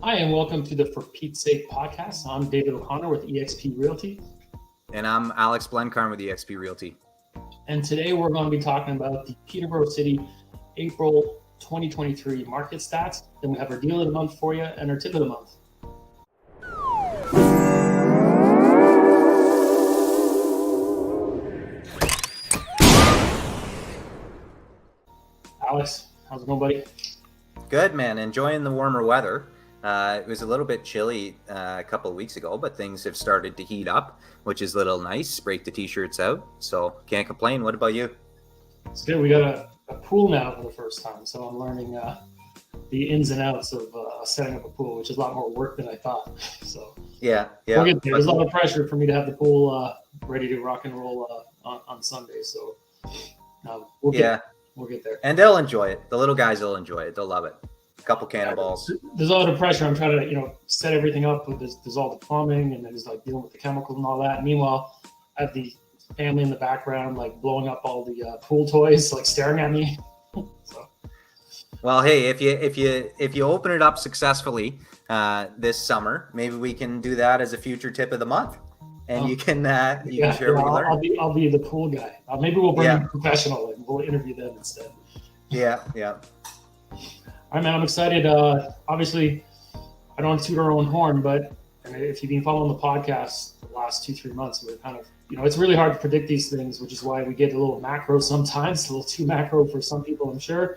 Hi, and welcome to the For Pete's Sake podcast. I'm David O'Connor with eXp Realty. And I'm Alex Blencarn with eXp Realty. And today we're going to be talking about the Peterborough City April 2023 market stats. Then we have our deal of the month for you and our tip of the month. Alex, how's it going, buddy? Good, man. Enjoying the warmer weather. It was a little bit chilly a couple of weeks ago, but things have started to heat up, which is a little nice. Break the t-shirts out, so can't complain. What about you? It's good. We got a pool now for the first time, so I'm learning the ins and outs of setting up a pool, which is a lot more work than I thought. So Yeah. we'll get there. There's a lot of pressure for me to have the pool ready to rock and roll on Sunday. So we'll get there. And they'll enjoy it. The little guys will enjoy it. They'll love it. A couple cannonballs. There's a lot of pressure. I'm trying to set everything up. There's all the plumbing, and then there's like dealing with the chemicals and all that. Meanwhile, I have the family in the background, like blowing up all the pool toys, like staring at me. So. Well, hey, if you open it up successfully this summer, maybe we can do that as a future tip of the month, and you can share what you learned. I'll be the pool guy. Maybe we'll bring in a professional and we'll interview them instead. Yeah. All right, man, I'm excited. Obviously, I don't toot our own horn, but if you've been following the podcast the last 2-3 months, we're kind of, it's really hard to predict these things, which is why we get a little macro sometimes, a little too macro for some people, I'm sure.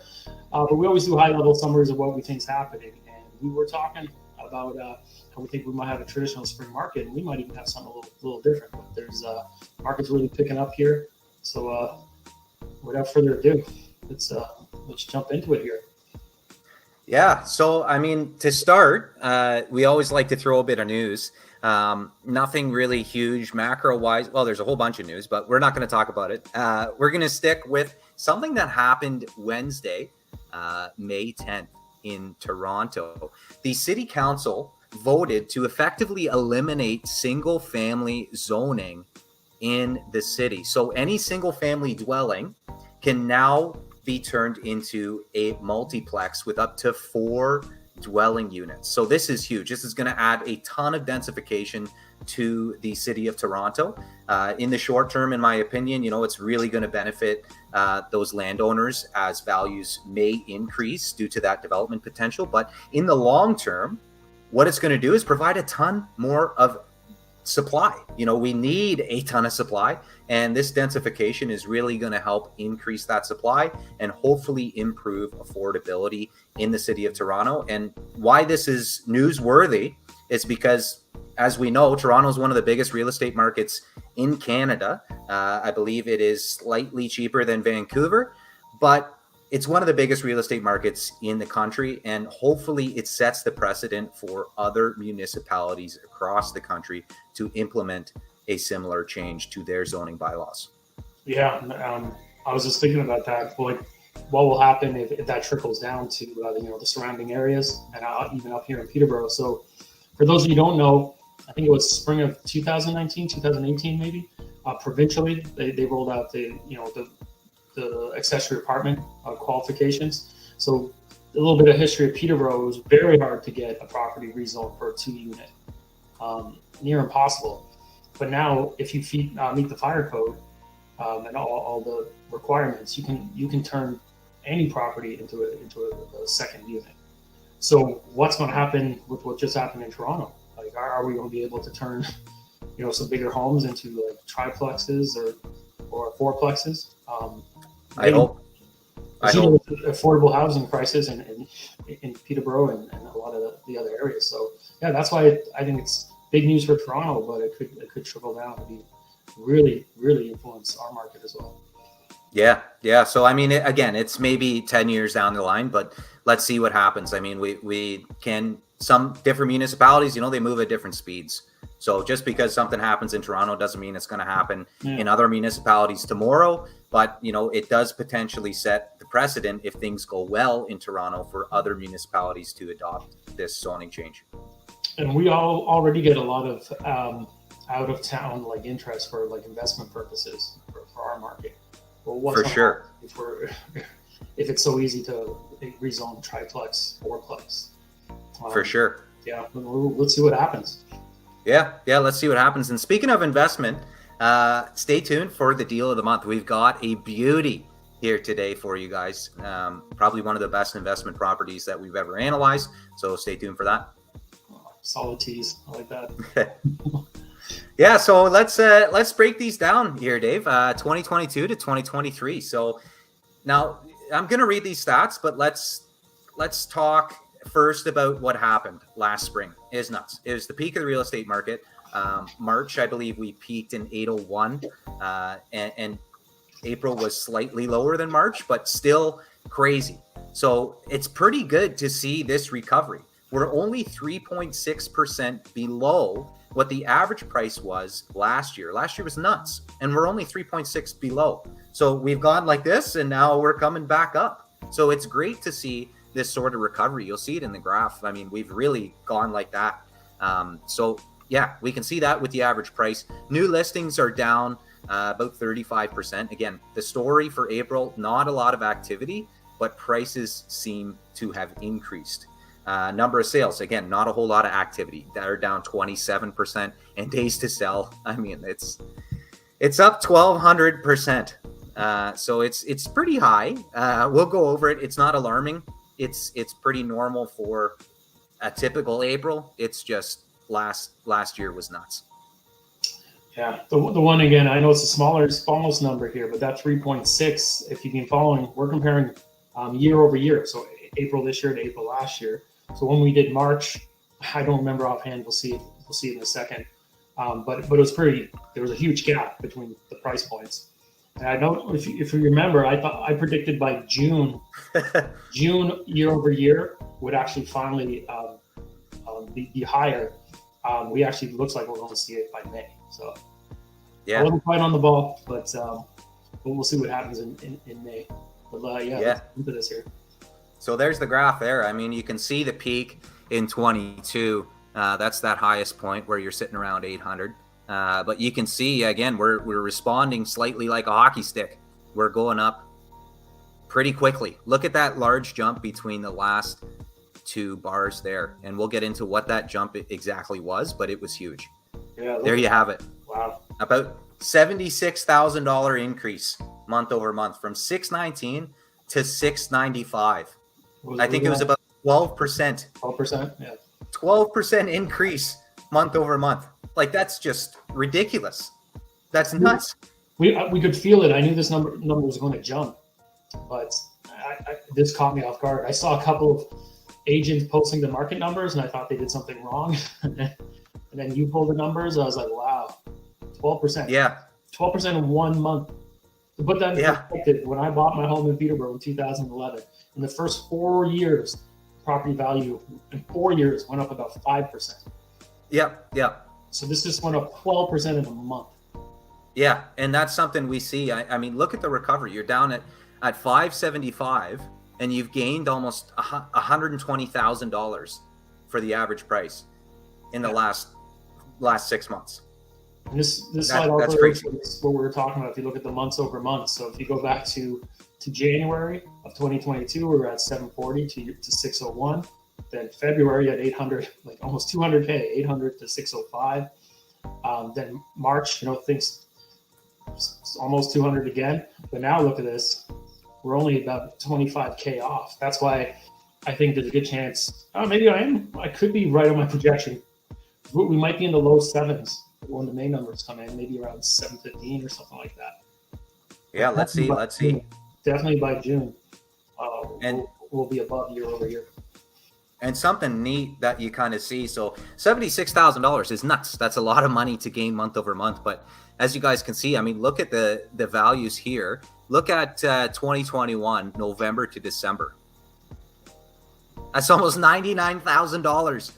But we always do high-level summaries of what we think is happening. And we were talking about how we think we might have a traditional spring market, and we might even have something a little different. But there's market's really picking up here. So without further ado, let's jump into it here. Yeah. So, to start, we always like to throw a bit of news. Nothing really huge macro-wise. Well, there's a whole bunch of news, but we're not going to talk about it. We're going to stick with something that happened Wednesday, May 10th in Toronto. The City Council voted to effectively eliminate single-family zoning in the city. So any single-family dwelling can now be turned into a multiplex with up to 4 dwelling units. So this is huge. This is going to add a ton of densification to the city of Toronto. In the short term, in my opinion, it's really going to benefit those landowners as values may increase due to that development potential. But in the long term, what it's going to do is provide a ton more of supply. We need a ton of supply, and this densification is really going to help increase that supply and hopefully improve affordability in the city of Toronto. And why this is newsworthy is because, as we know, Toronto is one of the biggest real estate markets in Canada. I believe it is slightly cheaper than Vancouver, but it's one of the biggest real estate markets in the country, and hopefully it sets the precedent for other municipalities across the country to implement a similar change to their zoning bylaws. Yeah, I was just thinking about that. Like, what will happen if that trickles down to the surrounding areas and even up here in Peterborough? So, for those of you who don't know, I think it was spring of 2019, 2018, maybe. Provincially, they rolled out the accessory apartment qualifications. So a little bit of history of Peterborough, it was very hard to get a property rezoned for a 2-unit, near impossible. But now, if you meet the fire code and all the requirements, you can turn any property into a second unit. So what's going to happen with what just happened in Toronto? Like, are we going to be able to turn some bigger homes into like triplexes or fourplexes? I hope. Affordable housing prices in Peterborough and a lot of the other areas. So yeah, that's why I think it's big news for Toronto, but it could trickle down and be really, really influence our market as well. Yeah. So again, it's maybe 10 years down the line, but let's see what happens. We can, some different municipalities, they move at different speeds. So just because something happens in Toronto doesn't mean it's going to happen in other municipalities tomorrow. But, it does potentially set the precedent if things go well in Toronto for other municipalities to adopt this zoning change. And we all already get a lot of out of town like interest for like investment purposes for our market. Well, what's for sure if it's so easy to rezone triplex, fourplex? For sure. yeah, let's see what happens. Yeah, let's see what happens. And speaking of investment, stay tuned for the deal of the month. We've got a beauty here today for you guys. Probably one of the best investment properties that we've ever analyzed. So stay tuned for that. Solid tease. I like that. Yeah, so let's break these down here, Dave. 2022 to 2023. So now I'm going to read these stats, but let's talk first about what happened last spring. It was nuts. It was the peak of the real estate market. March, I believe we peaked in 801, and April was slightly lower than March, but still crazy. So it's pretty good to see this recovery. We're only 3.6% below what the average price was last year. Last year was nuts, and we're only 3.6 below. So we've gone like this, and now we're coming back up. So it's great to see this sort of recovery. You'll see it in the graph. I mean, we've really gone like that. So yeah, we can see that with the average price. New listings are down about 35%. Again, the story for April, not a lot of activity, but prices seem to have increased. Number of sales, again, not a whole lot of activity. That are down 27%, and days to sell, I mean, it's up 1,200%. So it's pretty high. We'll go over it. It's not alarming. It's pretty normal for a typical April. It's just last year was nuts. Yeah, the one again, I know it's a smallest number here, but that 3.6, if you've been following, we're comparing year over year. So April this year to April last year. So when we did March, I don't remember offhand. We'll see it in a second. But it was there was a huge gap between the price points. And I don't, if you remember, I predicted by June year over year would actually finally be higher. We actually looks like we're going to see it by May. So yeah, I wasn't quite on the ball, but we'll see what happens in May. But let's into this here. So there's the graph there. I mean, you can see the peak in 22. That's that highest point where you're sitting around 800. But you can see, again, we're responding slightly like a hockey stick. We're going up pretty quickly. Look at that large jump between the last two bars there. And we'll get into what that jump exactly was, but it was huge. Yeah, there you have it. Wow. About $76,000 increase month over month from 619 to 695. I think it was about 12%. 12%, yeah. 12% increase month over month. Like, that's just ridiculous. That's nuts. We could feel it. I knew this number was going to jump, but this caught me off guard. I saw a couple of agents posting the market numbers, and I thought they did something wrong. And then you pulled the numbers. I was like, wow, 12%. Yeah. 12% in 1 month. To put that in perspective, when I bought my home in Peterborough in 2011, in the first 4 years, property value in 4 years went up about 5%. Yep. So this just went up 12% in a month. Yeah, and that's something we see. I mean, look at the recovery. You're down at 575, and you've gained almost $120,000 for the average price in the last 6 months. And this slide also is what we were talking about. If you look at the months over months, so if you go back to January of 2022, we were at 740 to 601. Then February at 800, like almost 200K, 800 to 605. Then March, things almost 200 again. But now look at this. We're only about 25K off. That's why I think there's a good chance. Maybe I could be right on my projection. We might be in the low sevens when the May numbers come in, maybe around 715 or something like that. Yeah, let's see. Definitely by June, we'll be above year over year. And something neat that you kind of see. So $76,000 is nuts. That's a lot of money to gain month over month. But as you guys can see, I mean, look at the values here. Look at 2021, November to December. That's almost $99,000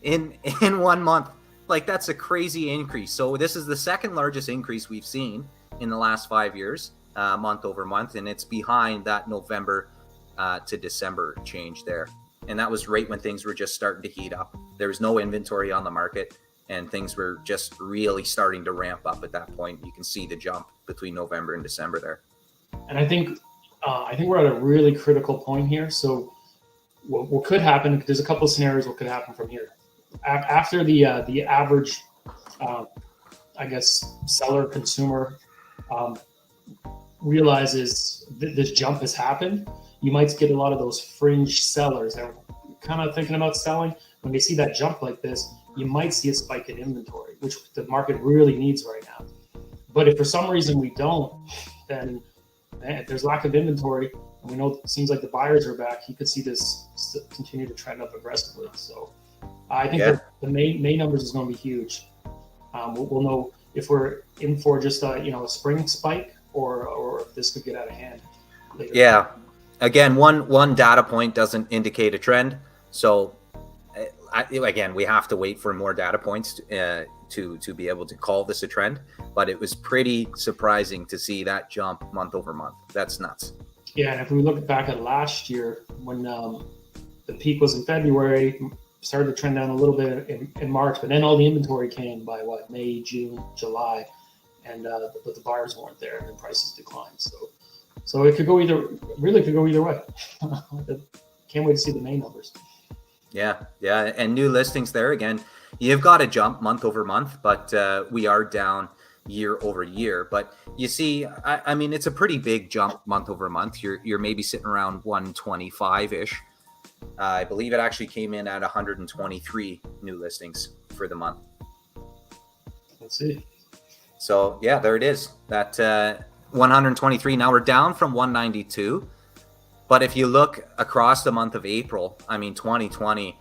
in 1 month. Like, that's a crazy increase. So this is the second largest increase we've seen in the last 5 years, month over month. And it's behind that November to December change there. And that was right when things were just starting to heat up. There was no inventory on the market, and things were just really starting to ramp up at that point. You can see the jump between November and December there. And I think we're at a really critical point here. So what could happen, there's a couple of scenarios what could happen from here. after the average, I guess, seller consumer um, realizes this jump has happened, you might get a lot of those fringe sellers that are kind of thinking about selling. When they see that jump like this, you might see a spike in inventory, which the market really needs right now. But if for some reason we don't, then if there's lack of inventory, and we know it seems like the buyers are back, you could see this continue to trend up aggressively. So I think that the May numbers is going to be huge. We'll know if we're in for just a spring spike or if this could get out of hand later. Yeah. Again, one data point doesn't indicate a trend. So again, we have to wait for more data points to be able to call this a trend. But it was pretty surprising to see that jump month over month. That's nuts. Yeah, and if we look back at last year, when the peak was in February, started to trend down a little bit in March, but then all the inventory came by May, June, July, and but the buyers weren't there, and the prices declined. So it could go either way. Can't wait to see the May numbers. Yeah, and new listings there again. You've got a jump month over month, but we are down year over year. But you see, I mean, it's a pretty big jump month over month. You're maybe sitting around 125-ish. I believe it actually came in at 123 new listings for the month. Let's see. So yeah, there it is. That 123. Now we're down from 192. But if you look across the month of April, I mean, 2020,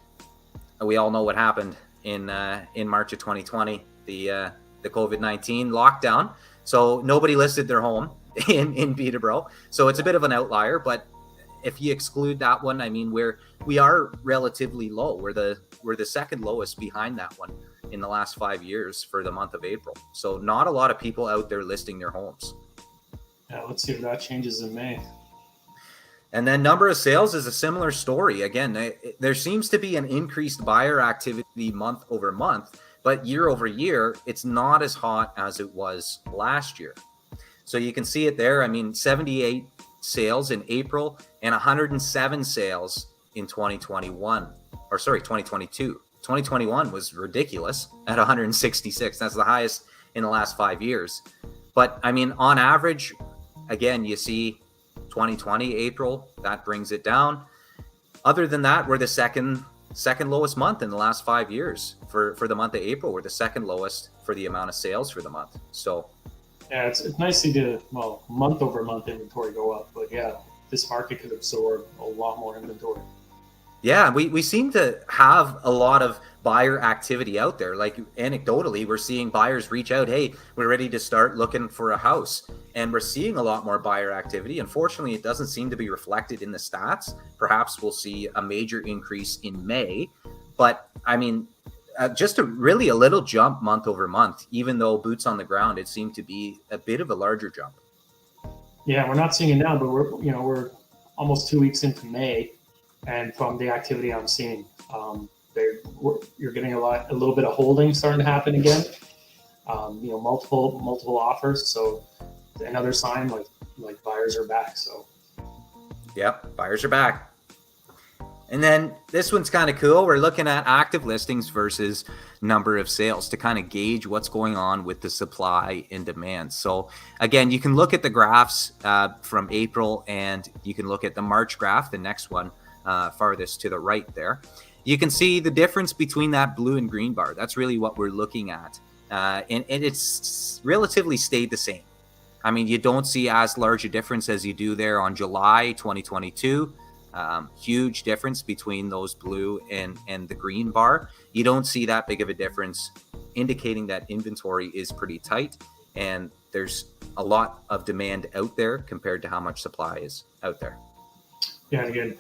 we all know what happened in March of 2020, the COVID-19 lockdown. So nobody listed their home in Peterborough. So it's a bit of an outlier, but if you exclude that one, I mean, we are relatively low. We're the second lowest behind that one in the last 5 years for the month of April. So not a lot of people out there listing their homes. Yeah, let's see if that changes in May. And then number of sales is a similar story. Again, there seems to be an increased buyer activity month over month, but year over year, it's not as hot as it was last year. So you can see it there. I mean, 78 sales in April and 107 sales in 2021, or sorry, 2022. 2021 was ridiculous at 166. That's the highest in the last 5 years. But I mean, on average, again, you see 2020 April, that brings it down. Other than that, we're the second lowest month in the last 5 years for the month of April. We're the second lowest for the amount of sales for the month. So yeah, it's nice to see month over month inventory go up, but yeah, this market could absorb a lot more inventory. Yeah, we seem to have a lot of buyer activity out there. Like anecdotally, we're seeing buyers reach out, hey, we're ready to start looking for a house. And we're seeing a lot more buyer activity. Unfortunately, it doesn't seem to be reflected in the stats. Perhaps we'll see a major increase in May. But I mean, just a little jump month over month, even though boots on the ground, it seemed to be a bit of a larger jump. Yeah, we're not seeing it now, but we're almost 2 weeks into May. And from the activity I'm seeing, you're getting a little bit of holding starting to happen again. Multiple offers. So another sign like buyers are back. So yep, buyers are back. And then this one's kind of cool. We're looking at active listings versus number of sales to kind of gauge what's going on with the supply and demand. So again, you can look at the graphs from April, and you can look at the March graph, the next one. Farthest to the right there. You can see the difference between that blue and green bar. That's really what we're looking at. And it's relatively stayed the same. I mean, you don't see as large a difference as you do there on July 2022. Huge difference between those blue and the green bar. You don't see that big of a difference, indicating that inventory is pretty tight and there's a lot of demand out there compared to how much supply is out there. Yeah, again,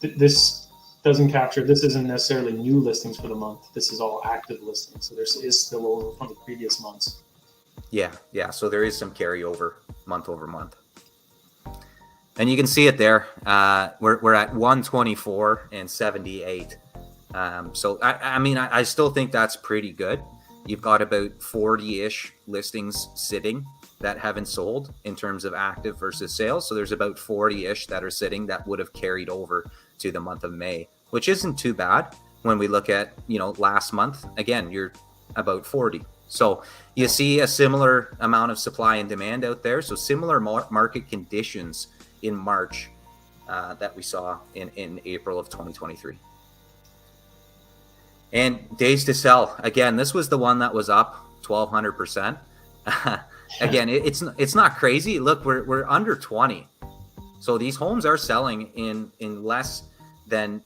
this doesn't capture, this isn't necessarily new listings for the month. This is all active listings. So there is spillover from the previous months. Yeah. So there is some carryover month over month. And you can see it there. We're at 124 and 78. So, I mean, I still think that's pretty good. You've got about 40-ish listings sitting that haven't sold in terms of active versus sales. So there's about 40-ish that are sitting that would have carried over to the month of May, which isn't too bad. when we look at, last month, again, you're about 40. So you see a similar amount of supply and demand out there. So similar market conditions in March that we saw in April of 2023. And days to sell, again, this was the one that was up 1,200%. Again, it's not crazy. Look, we're under 20. So these homes are selling in less than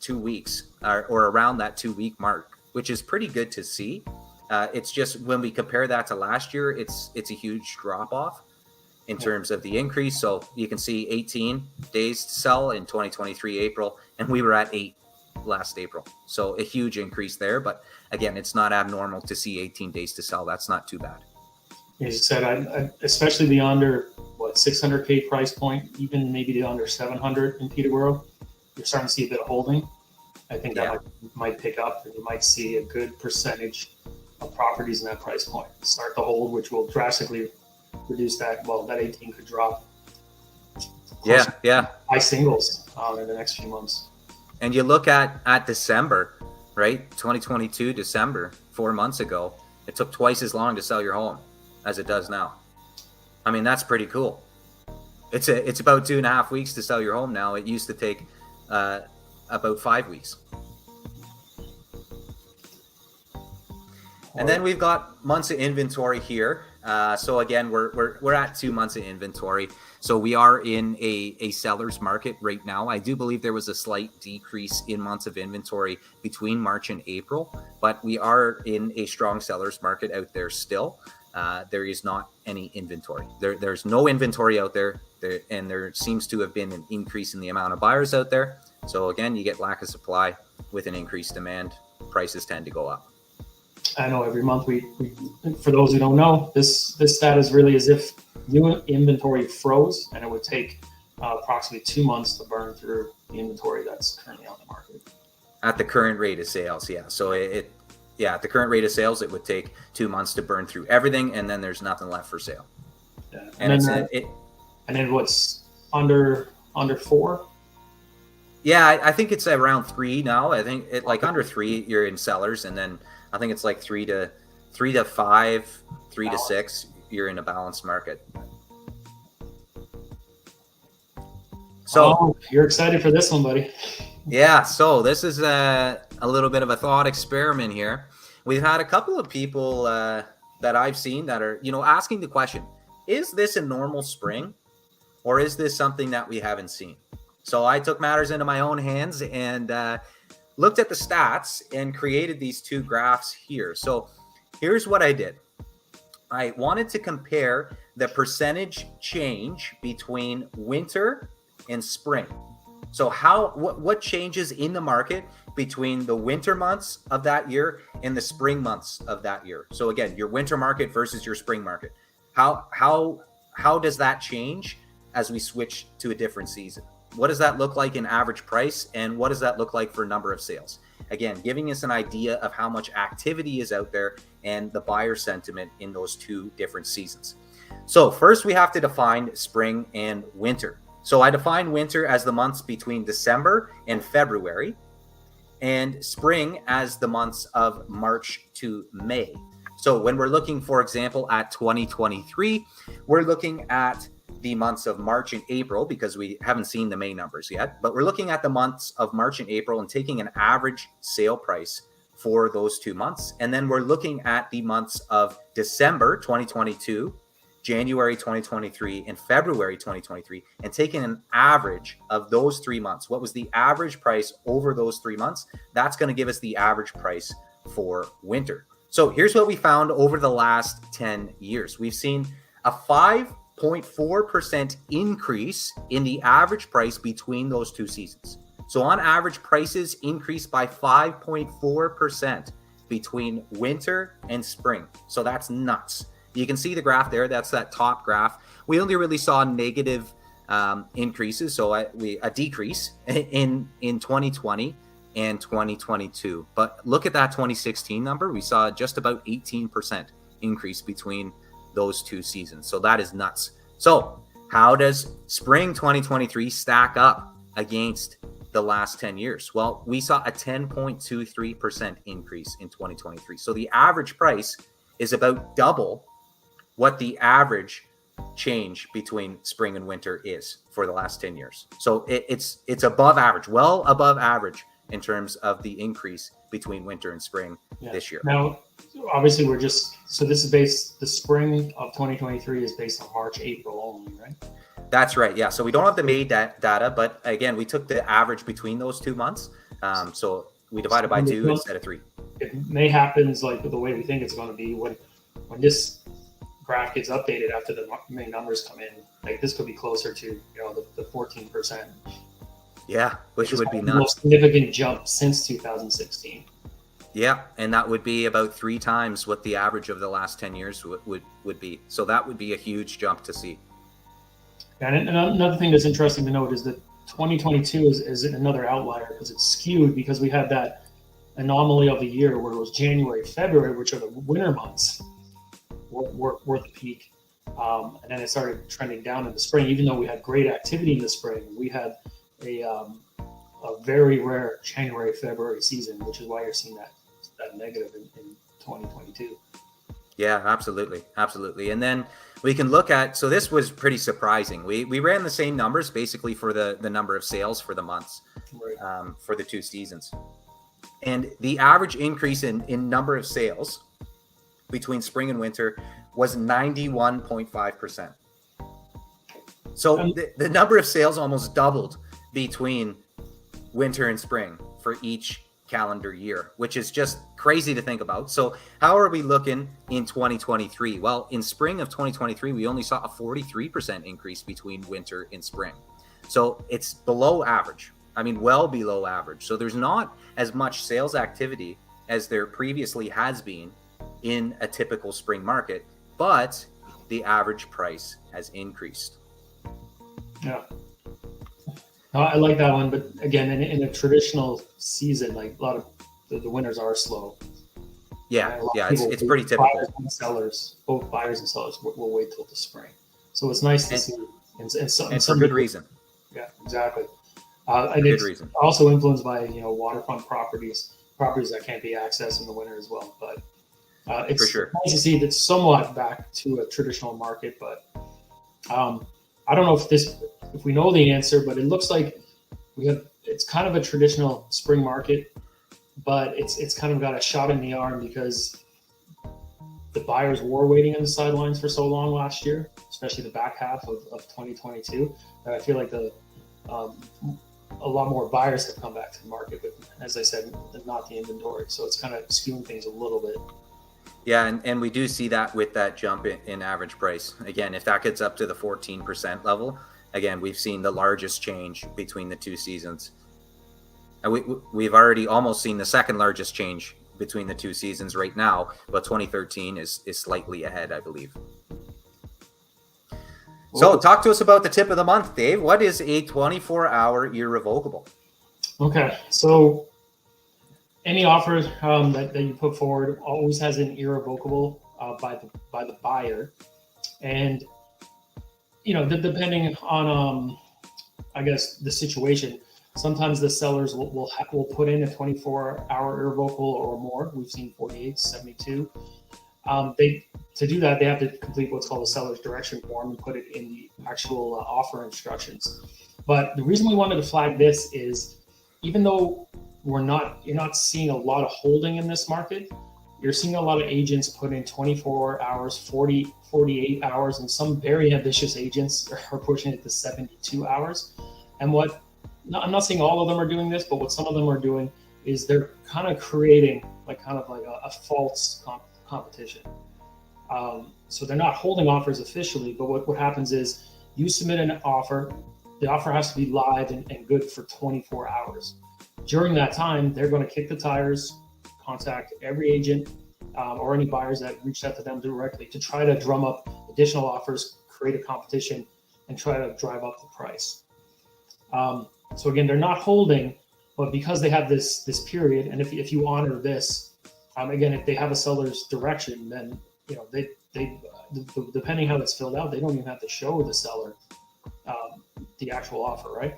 2 weeks or around that 2-week mark, which is pretty good to see. It's just when we compare that to last year, it's a huge drop off in terms of the increase. So you can see 18 days to sell in 2023 April, and we were at 8 last April. So a huge increase there. But again, it's not abnormal to see 18 days to sell. That's not too bad. As you said, I especially the under 600K price point, even maybe the under 700 in Peterborough, you're starting to see a bit of holding. I think that might pick up, and you might see a good percentage of properties in that price point start to hold, which will drastically reduce that. Well, that 18 could drop. High singles in the next few months. And you look at December, right? 2022 December, 4 months ago, it took twice as long to sell your home as it does now. I mean, that's pretty cool. It's about 2.5 weeks to sell your home now. It used to take about 5 weeks. And then we've got months of inventory here. So again, we're at 2 months of inventory. So we are in a seller's market right now. I do believe there was a slight decrease in months of inventory between March and April, but we are in a strong seller's market out there still. There is not any inventory. There's no inventory out there, and there seems to have been an increase in the amount of buyers out there. So again, you get lack of supply with an increased demand. Prices tend to go up. I know every month we for those who don't know, this stat is really as if new inventory froze, and it would take approximately 2 months to burn through the inventory that's currently on the market. At the current rate of sales, yeah. So at the current rate of sales, it would take 2 months to burn through everything, and then there's nothing left for sale. Yeah. And then what's under 4? Yeah, I think it's around 3 now. I think under 3, you're in sellers, and then I think it's like 3 to 5, 3 to 6, you're in a balanced market. So you're excited for this one, buddy. Yeah, so this is a little bit of a thought experiment here. We've had a couple of people that I've seen that are, asking the question, is this a normal spring, or is this something that we haven't seen? So I took matters into my own hands and looked at the stats and created these 2 graphs here. So here's what I did. I wanted to compare the percentage change between winter and spring. So what changes in the market between the winter months of that year and the spring months of that year? So again, your winter market versus your spring market. How does that change as we switch to a different season? What does that look like in average price, and what does that look like for number of sales? Again, giving us an idea of how much activity is out there and the buyer sentiment in those 2 different seasons. So first we have to define spring and winter. So I define winter as the months between December and February, and spring as the months of March to May. So when we're looking, for example, at 2023, we're looking at the months of March and April, because we haven't seen the May numbers yet, but we're looking at the months of March and April and taking an average sale price for those 2 months. And then we're looking at the months of December 2022, January 2023, and February 2023, and taking an average of those 3 months. What was the average price over those 3 months? That's going to give us the average price for winter. So here's what we found over the last 10 years. We've seen a 5.4% increase in the average price between those 2 seasons. So on average, prices increased by 5.4% between winter and spring. So that's nuts. You can see the graph there. That's that top graph. We only really saw negative increases, so a decrease in 2020 and 2022. But look at that 2016 number. We saw just about 18% increase between those 2 seasons. So that is nuts. So how does spring 2023 stack up against the last 10 years? Well, we saw a 10.23% increase in 2023. So the average price is about double what the average change between spring and winter is for the last 10 years. So it's above average, well above average in terms of the increase between winter and spring this year. Now, obviously this is the spring of 2023 is based on March, April only, right? That's right. Yeah. So we don't have the May data, but again, we took the average between those 2 months. So we divided by 2 instead of 3. It may happen like the way we think it's going to be when this graph gets updated after the main numbers come in. Like this could be closer to the 14%. Yeah, which would be the nuts. most significant jump since 2016. Yeah, and that would be about 3 times what the average of the last 10 years would be. So that would be a huge jump to see. And another thing that's interesting to note is that 2022 is another outlier because it's skewed because we had that anomaly of the year where it was January, February, which are the winter months, were the peak. And then it started trending down in the spring. Even though we had great activity in the spring, we had a very rare January, February season, which is why you're seeing that negative in 2022. Yeah, absolutely. And then we can look at, so this was pretty surprising. We ran the same numbers basically for the number of sales for the months, right. For the 2 seasons. And the average increase in number of sales between spring and winter was 91.5%. So the number of sales almost doubled between winter and spring for each calendar year, which is just crazy to think about. So how are we looking in 2023? Well, in spring of 2023, we only saw a 43% increase between winter and spring. So it's below average. I mean, well below average. So there's not as much sales activity as there previously has been in a typical spring market, but the average price has increased. Yeah. No, I like that one, but again, in a traditional season, like a lot of the winters are slow. Yeah, it's pretty typical. Both buyers and sellers will wait till the spring. So it's nice to see, and for good reason. Yeah, exactly. And it's also influenced by waterfront properties that can't be accessed in the winter as well. But it's for sure nice to see that somewhat back to a traditional market. But I don't know if we know the answer, but it looks like it's kind of a traditional spring market, but it's kind of got a shot in the arm because the buyers were waiting on the sidelines for so long last year, especially the back half of 2022. That I feel like a lot more buyers have come back to the market, but as I said, not the inventory. So it's kind of skewing things a little bit. Yeah, and we do see that with that jump in average price. Again, if that gets up to the 14% level, again, we've seen the largest change between the 2 seasons. And we've already almost seen the second largest change between the 2 seasons right now, but 2013 is slightly ahead, I believe. So talk to us about the tip of the month, Dave. What is a 24-hour irrevocable? Okay, so any offer that you put forward always has an irrevocable by the buyer, and depending on I guess the situation, sometimes the sellers will put in a 24-hour irrevocable or more. We've seen 48, 72. To do that, they have to complete what's called a seller's direction form and put it in the actual offer instructions. But the reason we wanted to flag this is, even though you're not seeing a lot of holding in this market, you're seeing a lot of agents put in 24 hours, 40, 48 hours, and some very ambitious agents are pushing it to 72 hours. And I'm not saying all of them are doing this, but what some of them are doing is they're kind of creating like a false competition. So they're not holding offers officially, but what happens is you submit an offer, the offer has to be live and good for 24 hours. During that time, they're going to kick the tires, contact every agent or any buyers that reached out to them directly to try to drum up additional offers, create a competition, and try to drive up the price. So again, they're not holding, but because they have this period, and if you honor this, again, if they have a seller's direction, then they depending how it's filled out, they don't even have to show the seller the actual offer, right?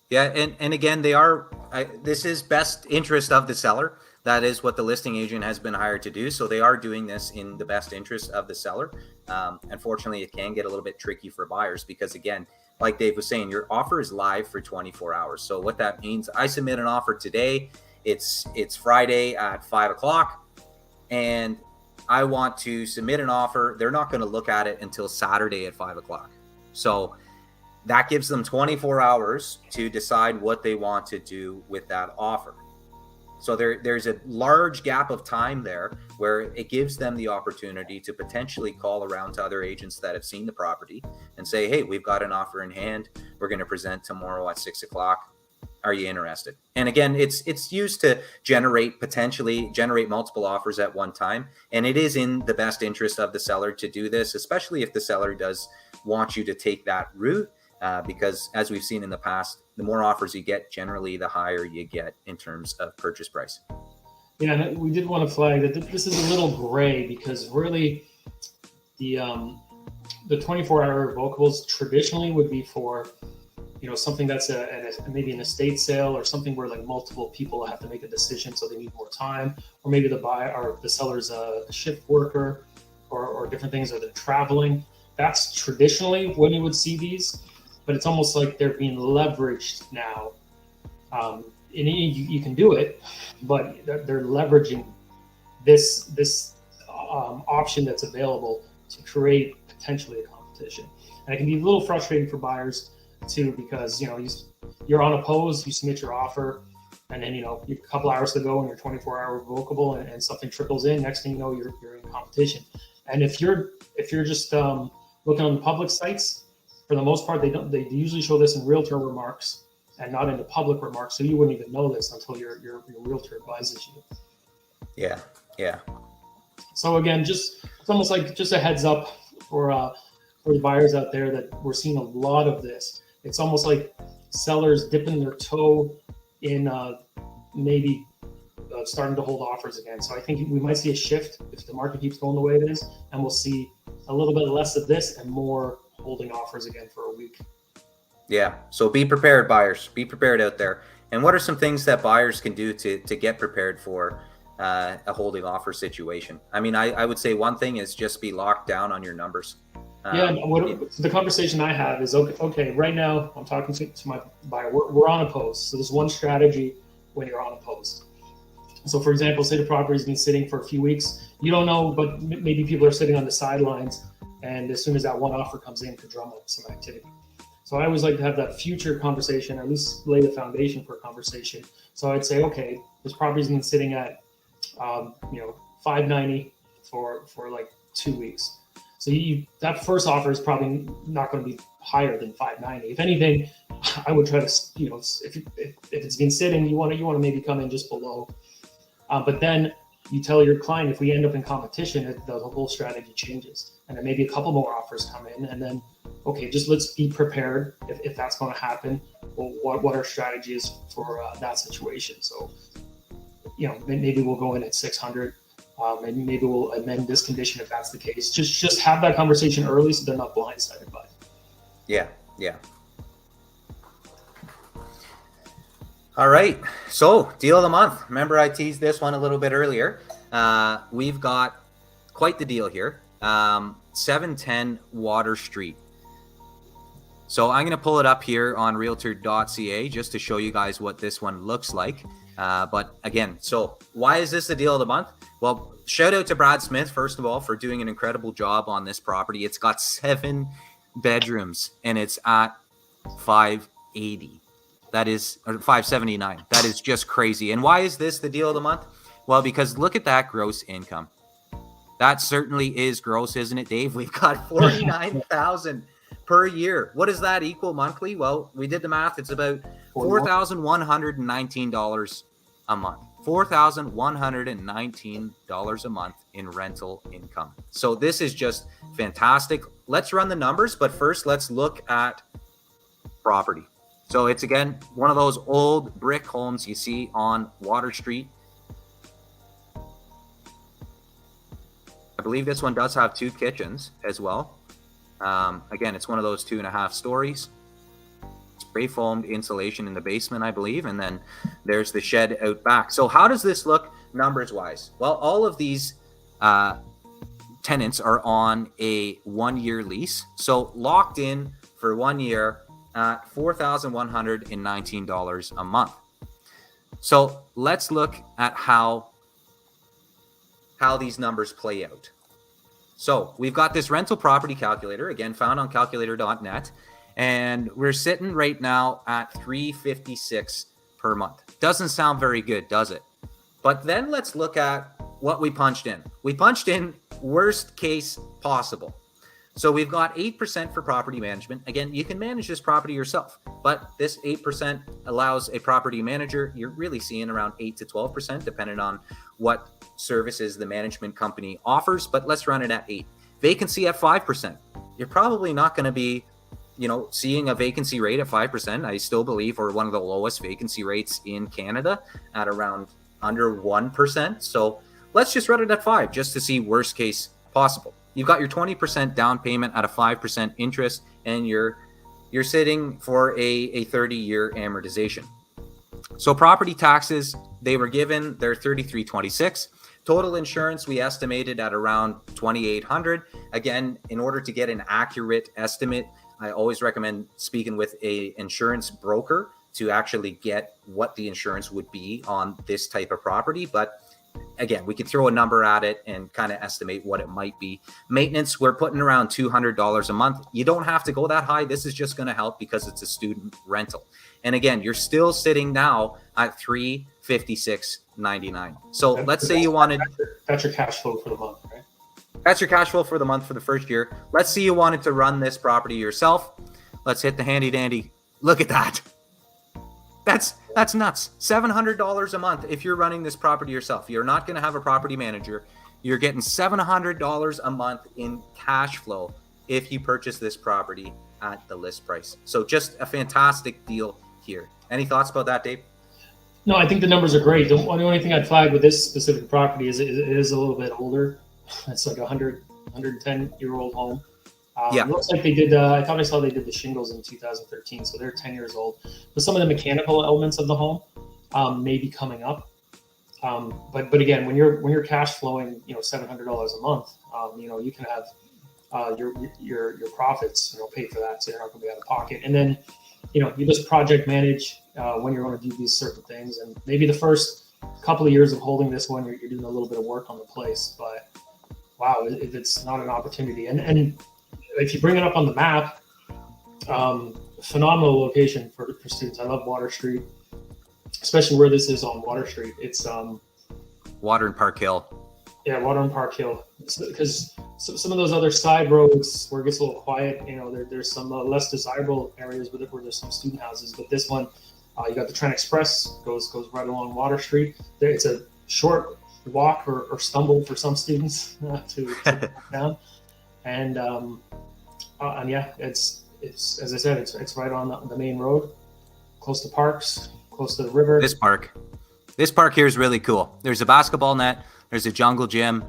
Yeah, and again, this is best interest of the seller. That is what the listing agent has been hired to do. So they are doing this in the best interest of the seller. Unfortunately, it can get a little bit tricky for buyers because, again, like Dave was saying, your offer is live for 24 hours. So what that means, I submit an offer today. It's Friday at 5 o'clock, and I want to submit an offer. They're not going to look at it until Saturday at 5 o'clock. So that gives them 24 hours to decide what they want to do with that offer. So there's a large gap of time there where it gives them the opportunity to potentially call around to other agents that have seen the property and say, hey, we've got an offer in hand. We're going to present tomorrow at 6 o'clock. Are you interested? And again, it's used to potentially generate multiple offers at one time. And it is in the best interest of the seller to do this, especially if the seller does want you to take that route. Because as we've seen in the past, the more offers you get, generally the higher you get in terms of purchase price. Yeah, and we did want to flag that this is a little gray because really the 24-hour revocables traditionally would be for something that's maybe an estate sale or something where like multiple people have to make a decision, so they need more time, or maybe the buyer or the seller's a shift worker or different things, or they're traveling. That's traditionally when you would see these. But it's almost like they're being leveraged now. And you can do it, but they're leveraging this option that's available to create potentially a competition. And it can be a little frustrating for buyers too, because you're on a pose, you submit your offer, and then a couple hours to go and you're 24-hour revocable, and something trickles in. Next thing you know, you're in competition. And if you're just looking on the public sites, for the most part, they usually show this in realtor remarks and not in the public remarks, so you wouldn't even know this until your realtor advises you. Yeah. So again, it's almost like just a heads up for the buyers out there that we're seeing a lot of this. It's almost like sellers dipping their toe in maybe starting to hold offers again. So I think we might see a shift if the market keeps going the way it is, and we'll see a little bit less of this and more holding offers again for a week. Yeah. So be prepared, buyers. Be prepared out there. And what are some things that buyers can do to get prepared for a holding offer situation? I mean, I would say one thing is just be locked down on your numbers. The conversation I have is, okay, right now I'm talking to my buyer. We're on a post. So there's one strategy when you're on a post. So for example, say the property's been sitting for a few weeks. You don't know, but maybe people are sitting on the sidelines. And as soon as that one offer comes in, could drum up some activity. So I always like to have that future conversation, or at least lay the foundation for a conversation. So I'd say, okay, this property's been sitting at, $590 for like 2 weeks. So that first offer is probably not going to be higher than $590. If anything, I would try to, if it's been sitting, you want to maybe come in just below. But then you tell your client, if we end up in competition, the whole strategy changes. And then maybe a couple more offers come in, and then, okay, just let's be prepared if that's going to happen. Well, what our strategy is for that situation. So, maybe we'll go in at 600, and maybe we'll amend this condition if that's the case. Just have that conversation early so they're not blindsided by it. Yeah. All right. So, deal of the month. Remember, I teased this one a little bit earlier. We've got quite the deal here. 710 Water Street. So I'm going to pull it up here on realtor.ca just to show you guys what this one looks like. But again, so why is this the deal of the month? Well, shout out to Brad Smith, first of all, for doing an incredible job on this property. It's got 7 bedrooms and it's at 580. That is, or 579. That is just crazy. And why is this the deal of the month? Well, because look at that gross income. That certainly is gross, isn't it, Dave? We've got $49,000 per year. What does that equal monthly? Well, we did the math. It's about $4,119 a month. $4,119 a month in rental income. So this is just fantastic. Let's run the numbers, but first let's look at property. So it's, again, one of those old brick homes you see on Water Street. I believe this one does have 2 kitchens as well. Again, it's one of those 2.5 stories. It's spray foamed insulation in the basement, I believe, and then there's the shed out back. So how does this look numbers wise? Well, all of these tenants are on a 1-year lease, so locked in for 1 year at $4,119 a month. So let's look at how these numbers play out. So we've got this rental property calculator, again, found on calculator.net, and we're sitting right now at $356 per month. Doesn't sound very good, does it? But then let's look at what we punched in. We punched in worst case possible. So we've got 8% for property management. Again, you can manage this property yourself, but this 8% allows a property manager, you're really seeing around 8 to 12%, depending on what services the management company offers, but let's run it at 8. Vacancy at 5%. You're probably not going to be, seeing a vacancy rate at 5%. I still believe we're one of the lowest vacancy rates in Canada at around under 1%. So let's just run it at 5 just to see worst case possible. You've got your 20% down payment at a 5% interest, and you're sitting for a 30-year amortization. So property taxes, they were given, they're $33.26. Total insurance, we estimated at around $2,800. Again, in order to get an accurate estimate, I always recommend speaking with a insurance broker to actually get what the insurance would be on this type of property. But again, we could throw a number at it and kind of estimate what it might be. Maintenance, we're putting around $200 a month. You don't have to go that high. This is just going to help because it's a student rental. And again, you're still sitting now at $356.99. So let's say you wanted... That's your cash flow for the month, right? That's your cash flow for the month for the first year. Let's say you wanted to run this property yourself. Let's hit the handy dandy. Look at that. That's nuts. $700 a month if you're running this property yourself. You're not going to have a property manager. You're getting $700 a month in cash flow if you purchase this property at the list price. So just a fantastic deal here. Any thoughts about that, Dave? No, I think the numbers are great. The only thing I'd flag with this specific property is it is a little bit older. It's like a 110-year-old home. Yeah. It looks like they did, I thought I saw they did the shingles in 2013, so they're 10 years old. But some of the mechanical elements of the home may be coming up. But again, when you're cash flowing, $700 a month, you can have your profits, pay for that, so you're not going to be out of pocket. And then, you just project manage when you're going to do these certain things. And maybe the first couple of years of holding this one, you're doing a little bit of work on the place. But wow, if it's not an opportunity, and if you bring it up on the map, phenomenal location for students. I love Water Street, especially where this is on Water Street. It's Water and Park Hill. Yeah, Water and Park Hill. Because some of those other side roads where it gets a little quiet, there's some less desirable areas with it where there's some student houses. But this one, you got the Trent Express goes right along Water Street. It's a short walk or stumble for some students to down. And yeah, it's as I said, it's right on the main road, close to parks, close to the river. This park here is really cool. There's a basketball net. There's a jungle gym.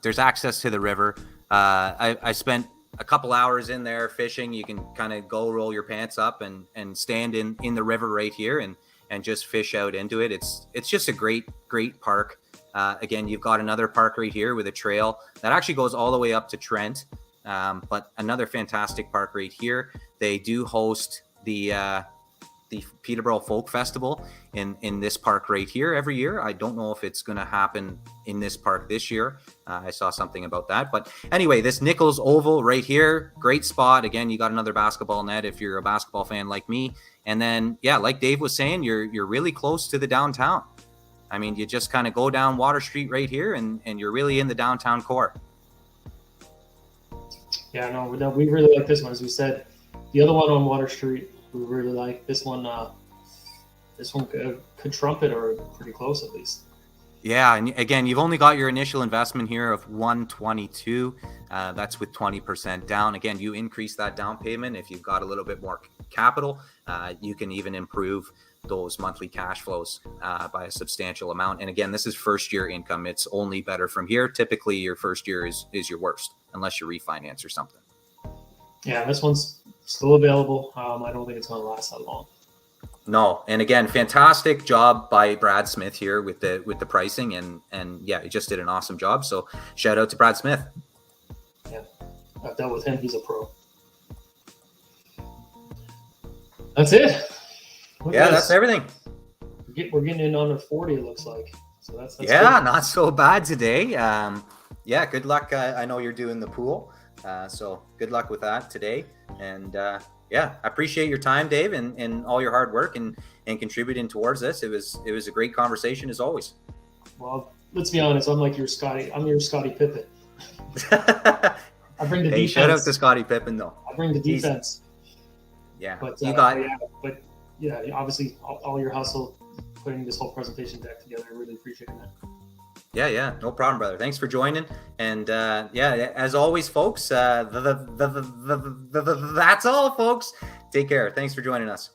There's access to the river. I spent a couple hours in there fishing. You can kind of go roll your pants up and stand in the river right here and just fish out into it. It's just a great park. Again, you've got another park right here with a trail that actually goes all the way up to Trent. But another fantastic park right here. They do host the Peterborough Folk Festival in this park right here every year. I don't know if it's going to happen in this park this year. I saw something about that. But anyway, this Nichols Oval right here, great spot. Again, you got another basketball net if you're a basketball fan like me. And then, yeah, like Dave was saying, you're really close to the downtown. I mean, you just kind of go down Water Street right here and you're really in the downtown core. Yeah, no, we really like this one. As we said, the other one on Water Street, we really like this one. This one could trump it, or pretty close at least. Yeah, and again, you've only got your initial investment here of $122. That's with 20% down. Again, you increase that down payment if you've got a little bit more capital. You can even improve those monthly cash flows by a substantial amount. And again, this is first year income. It's only better from here. Typically, your first year is your worst, unless you refinance or something. Yeah, this one's still available. I don't think it's going to last that long. No, and again, fantastic job by Brad Smith here with the pricing, and yeah, he just did an awesome job. So shout out to Brad Smith. Yeah, I've dealt with him. He's a pro. That's it. That's everything. We're getting in under 40. It looks like. So that's yeah, good. Not so bad today. Yeah, good luck. I know you're doing the pool, so good luck with that today. And yeah, I appreciate your time, Dave, and all your hard work and contributing towards this. It was a great conversation as always. Well, let's be honest. I'm your Scottie Pippen. I bring the defense. Shout out to Scottie Pippen, though. I bring the defense. Yeah, but you got. But yeah, obviously, all your hustle putting this whole presentation deck together. I really appreciate that. Yeah, no problem, brother. Thanks for joining. And yeah, as always, folks, that's all, folks. Take care. Thanks for joining us.